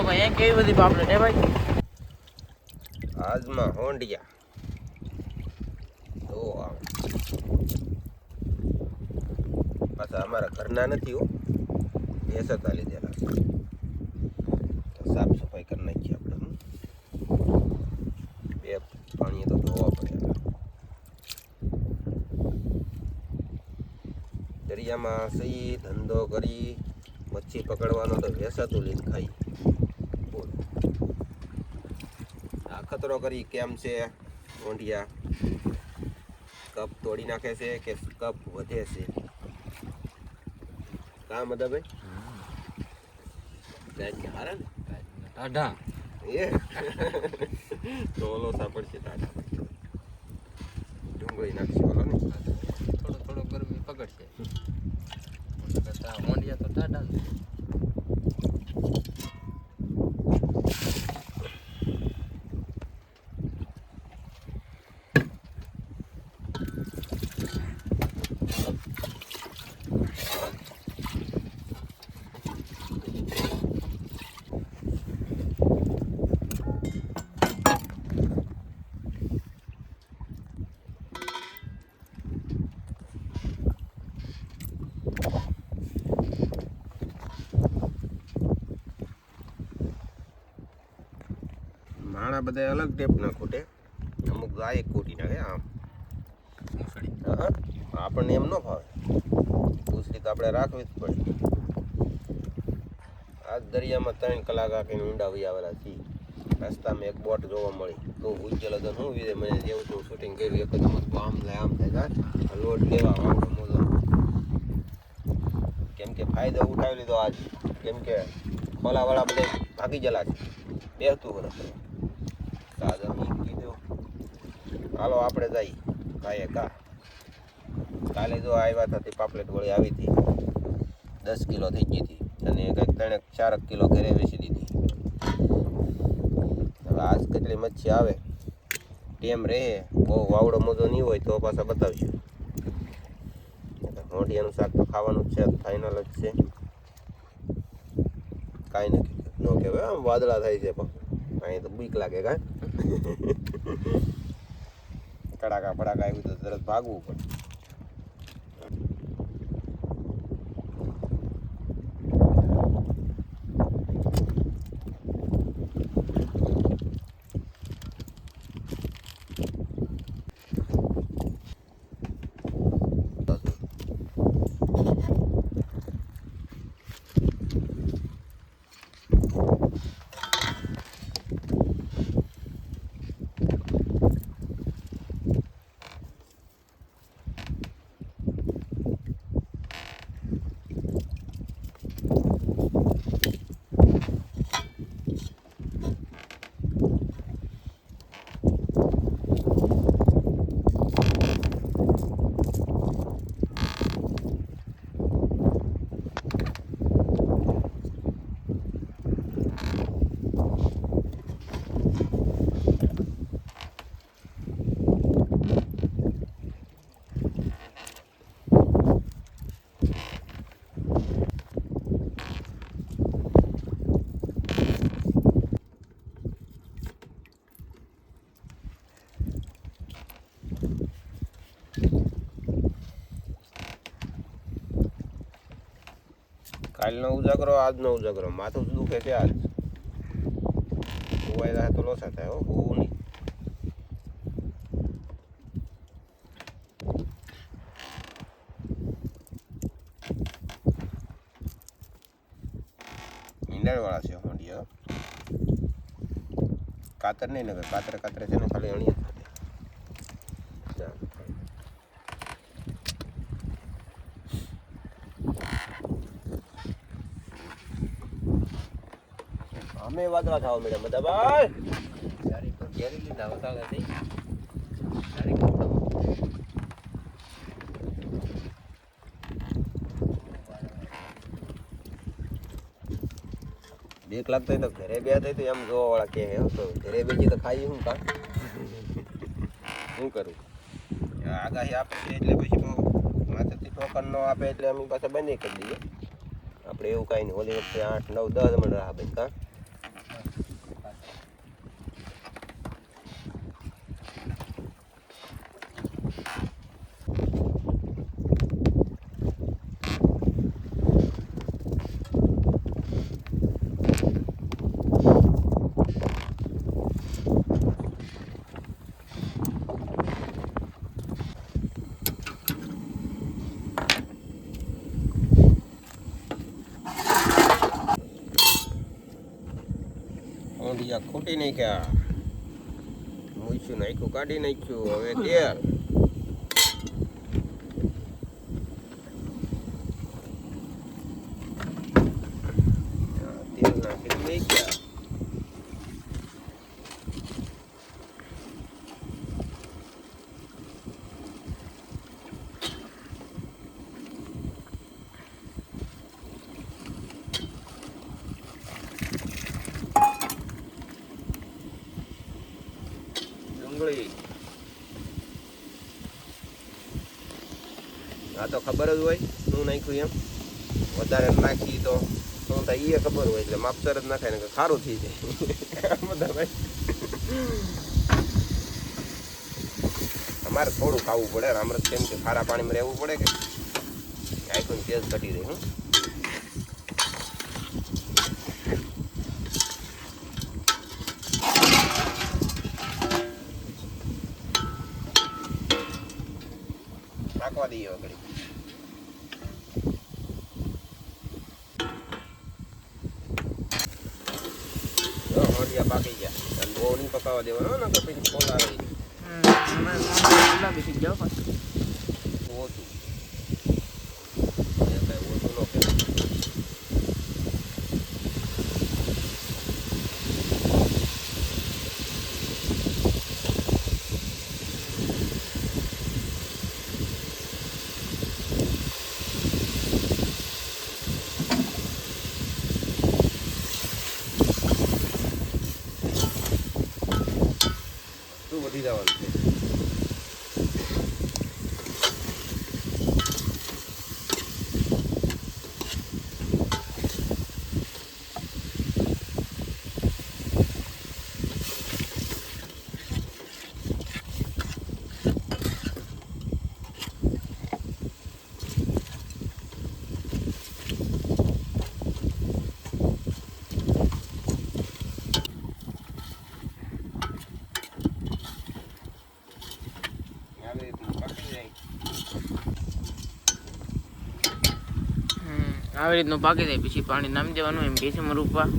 ભાઈ એ કેવી બધી પાપલેટ હે ભાઈ આજમાં હોંડિયા તો પાછા અમારા ઘરના નથી હો એસતા લીધેલા સાફ સફાઈ કરી નાખીએ આપણે બે પાણી તો ધોવા પડે દરિયામાં સહી ધંધો કરી મચ્છી પકડવાનો તો વેસાતું લઈને ખાઈ બોલો આ ખતરો કરી કેમ છે ઓંઢિયા કપ તોડી નાખે છે કે કપ વધે છે કામ હતા ભાઈ કાંઈ હારા ને ટાઢા એ તો ઓલો સાંભળશે ટાઢા ડુંગળી નાખશે ઓલો ને થોડો ગરમી પકડશે મોંડિયા તો ટાઢા ને માણા બધા અલગ ટેપ ના ખૂટે અમુક ગાય ખૂટી નાખે આમ આપણને એમ ન ફાવે પૂછડી તો આપણે રાખવી જ પડે આજ દરિયામાં 3 કલાક આખીને ઊંડા વહી આવેલા છીએ રસ્તામાં એક બોટ જોવા મળી તો ઉજ્જેલ હતો શું વિધે મને જેવું તેવું શૂટિંગ કર્યું એક જ આમ થાય લોટ લેવા વાળો મોજો કેમ કે ફાયદો ઉઠાવી લીધો આજ કેમ કે ખોલાવાળા બધા ભાગી ગયેલા છે બેહતું વરસ દાદા કીધું હાલો આપણે જઈએ કાંઈ કાલે જો આવ્યા હતા તે પાપલેટ વળી આવી હતી 10 કિલો થઈ ગઈ હતી અને કંઈક 3-4 કિલો ઘરે વેચી દીધી હવે આજ કેટલી મચ્છી આવે ટેમ રહે બહુ વાવડો મોજો નહીં હોય તો પાછા બતાવશું મોઢિયાનું શાક તો ખાવાનું જ છે ફાઇનલ જ છે કાંઈ નથી ન કહેવાય આમ વાદળા થાય છે પણ અહીં તો બીક લાગે કાંઈ કડાકા ફડાકા આવ્યું તો તરત ભાગવું પડે કાલનો ઉજાગરો આજનો ઉજાગરો માથું દુખે છે આજ હોવાય જાય તો લોસા થાય હોવું નહીં મીંડાળવાળા છે હોંડિયા કાતર નહીં ને કાતરે છે ને ખાલી અણી અમે વાદળા ખાવા મળ્યા બધા ભાઈ સારી પર ઘેરી લીધા વસાળા થઈ સારી બીક લાગતો તો ઘરે બે થઈ તો એમ જોવા વાળા કે તો ઘરે બેસી તો ખાઈ શું કા શું કરું આગાહી આપે છે એટલે પછી માથેથી ટોકન ન આપે એટલે અમે પાછા બંધ કરી દઈએ આપણે એવું કાંઈ નહીં ઓલી વખતે 8, 9, 10 મિનિટ રાહ ભાઈ કા મોઢિયા ખૂટી નાખ્યા. મૂછું નાખ્યું, કાઢી નાખ્યું. હવે તેલ. તેલ નાખી નાખ્યા. આ તો ખબર જ હોય શું નાખ્યું એમ. વધારે નાખી તો શું થાય એ ખબર હોય એટલે માપસર જ નાખાય ને સારું થઈ જાય. બધા ભાઈ અમારે થોડું ખાવું પડે. રામરસ કેમ કે ખારા પાણીમાં રહેવું પડે કે આખું તેજ ઘટી રહે. નાખવા દઈએ આગળ. મોઢિયા પાકી ગયા. બહુ નહીં પકાવવા દેવાનો ને તો પછી ફોલા રહી બેસી જાઓ ઓછું ઓછું નો કહેવાય. વધી જવાનું છે. આવી રીતનું પાકી જાય પછી પાણી નામી દેવાનું એમ કે છે મરુપા.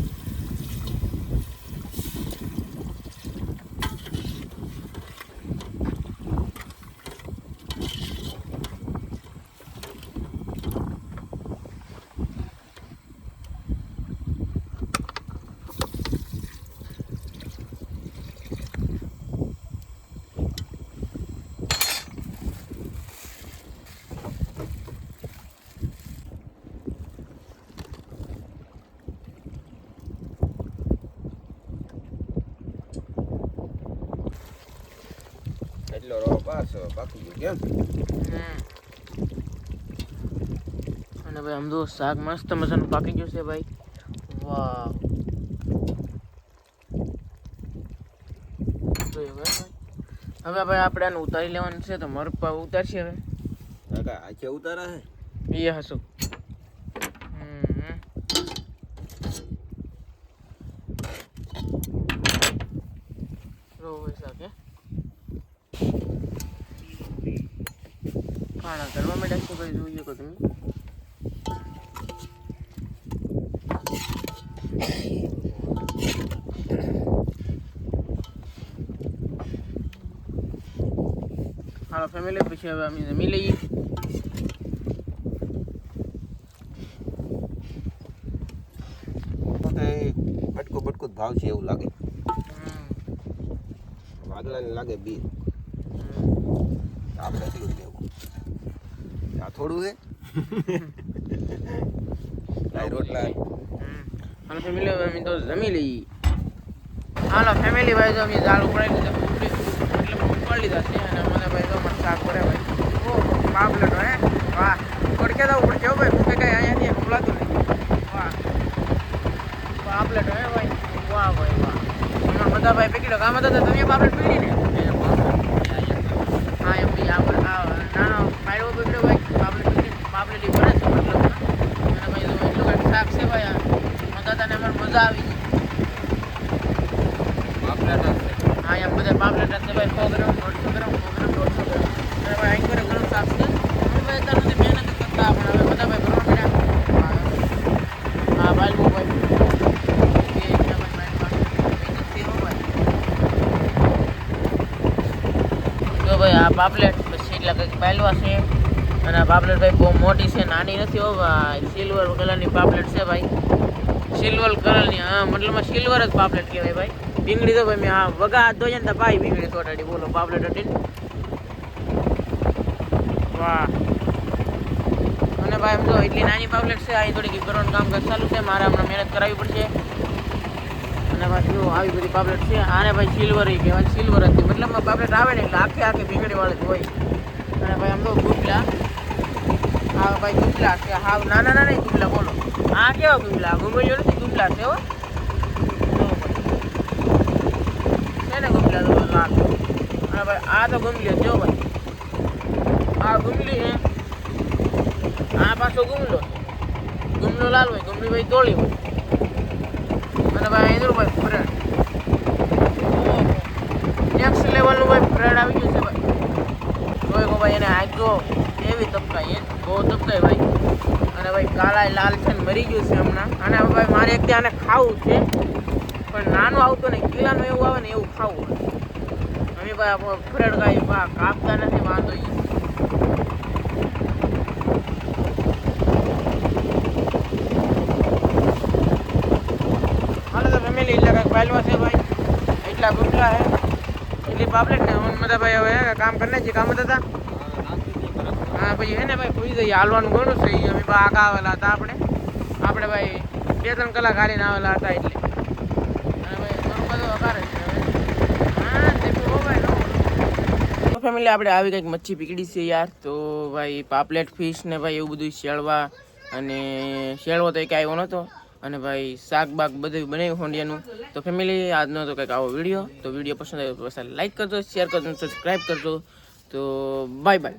એટલો રો પાસ પાકી ગયો કેમ. અને ભાઈ આમ તો શાક મસ્ત મજાનું પાકી ગયું છે ભાઈ. વાહ હવે ભાઈ આપણે આને ઉતારી લેવાનું છે તો મરપા ઉતારશે હવે. કાકા આખે ઉતારા હે એ હસું ખાણા કરવા માંડ્યા છો ભાઈ. જોઈએ તો તમે હાલો ફેમિલી. પછી હવે અમે જમી લઈએ. બટકું બટકું ભાવ છે એવું લાગે. વાદળાને લાગે બી આપણે એટલું લેવું. આ થોડું છે રોટલા. હાલો ફેમિલી હવે અમે તો જમી લઈએ. હાલો ફેમિલી ભાઈ તો અમે દાળ ઉકળાવી લીધા ઉપાડી લીધા છે. અને મને ભાઈ તો મને શાક પડે ભાઈ. ઓ પાપલેટ હે વાહ. પડકે તો ઉપર કેવો ભાઈ મૂકે કઈ અહીંયાથી હમલાતું નહીં. વાહ પાપલેટ હે ભાઈ. વાહ ભાઈ વાહ. અમારા બધા ભાઈ પકડ્યો કામ હતા તમે પાપલેટ પકડી ને. હા એમ બી નાનો પાડવો પકડ્યો ભાઈ. પાપલેટ પકડી પાપલેટ પડે છે મતલબ. અને ભાઈ તો એટલું કંઈક શાક છે ભાઈ. મદાતાને અમારે મજા આવી ગઈ. હા એમ બધા પાપલેટ છે ભાઈ. 100 ગ્રામ 150 ગ્રામ 100 ગ્રામ 150 ગ્રામ. અને ભાઈ અહીં કરે ઘણું શાક છે. ભાઈ અત્યાર સુધી મહેનત કરતા પણ હવે બધા ભાઈ ભરવા મળ્યા. હા ભાઈ બહુ ભાઈ પાપલેટ પછી એટલા કંઈક પાયલવા છે અને આ પાપલેટ ભાઈ બહુ મોટી છે, નાની નથી હો ભાઈ. સિલ્વર કલરની પાપલેટ છે ભાઈ, સિલ્વર કલરની. હા મતલબમાં સિલ્વર જ પાપલેટ કહેવાય ભાઈ. ભીંગડી તો ભાઈ મેં હા વગા હાથ ધોઈ ને તો ભાઈ ભીંગડી ચોટાડી, બોલો પાપલેટ હતી. વાહ. અને ભાઈ એમ તો એટલી નાની પાપલેટ છે, અહીં થોડીક કરવાનું કામ ચાલુ છે, મારે હમણાં મહેનત કરાવવી પડશે. અને ભાઈ જો આવી બધી પાપલેટ છે, આને ભાઈ સિલ્વર કહેવાય, સિલ્વર હતી મતલબ પાપલેટ આવે ને એટલે આખી ભીંગડી વાળી જ હોય. અને ભાઈ આમ તો ગુમલા, હા ભાઈ ગુમલા છે, હા નાના નાના ગુમલા, બોલો આ કેવા ગુમલા, ગુમલીઓ નથી ગુમલા છે હો છે ને ગુમલા તો લાલ. અને ભાઈ આ તો ગુમલીઓ છે ભાઈ, આ ગુમલી છે, આ પાછો ગુમલો છે, ગુમલો લાલ હોય, ગુમલી ભાઈ તોળી હોય. અને ભાઈ એનું ભાઈ બ્રેડ નેક્સ્ટ લેવલનું ભાઈ બ્રેડ આવી ગયું છે ભાઈ. જોઈ ભાઈ એને આગો એવી તપકાય, એ બહુ તપકાય ભાઈ. અને ભાઈ કાળા લાલ છે ને મરી ગયું છે હમણાં. અને ભાઈ મારે એક આને ખાવું છે પણ નાનું આવતું નહીં, કિલ્લાનું એવું આવે ને એવું ખાવું. અમે ભાઈ બ્રેડ કાંઈ કાપતા નથી, વાંધો ઈ. હાલો તો ફેમિલી એટલા કંઈક પાયલવા છે ભાઈ, એટલા ગુમલા છે, એટલી પાપલેટ ને બધા ભાઈ હવે કામ કરીને જે કામ હતા. હા પછી હે ને ભાઈ પૂરી જઈએ, હાલવાનું ઘણું છે. અમે આગા આવેલા હતા, આપણે ભાઈ 2-3 કલાક હાલીને આવેલા હતા એટલે. અને ભાઈ ઘણું બધું અકારે છે હવે. હા દેખો ભાઈ તો ફેમિલી આપણે આવી કંઈક મચ્છી પીકડી છે યાર. તો ભાઈ પાપલેટ ફિશ ને ભાઈ એવું બધું શેળવા, અને શેળવો તો એક આવ્યો નહોતો. અને ભાઈ શાક બાક બધું બનાવ્યું હોંડિયાનું. તો ફેમિલી આજનો તો કંઈક આવો વિડીયો. તો વિડીયો પસંદ આવ્યો તો લાઈક કરજો, શેર કરજો, સબસ્ક્રાઈબ કરજો. તો બાય બાય.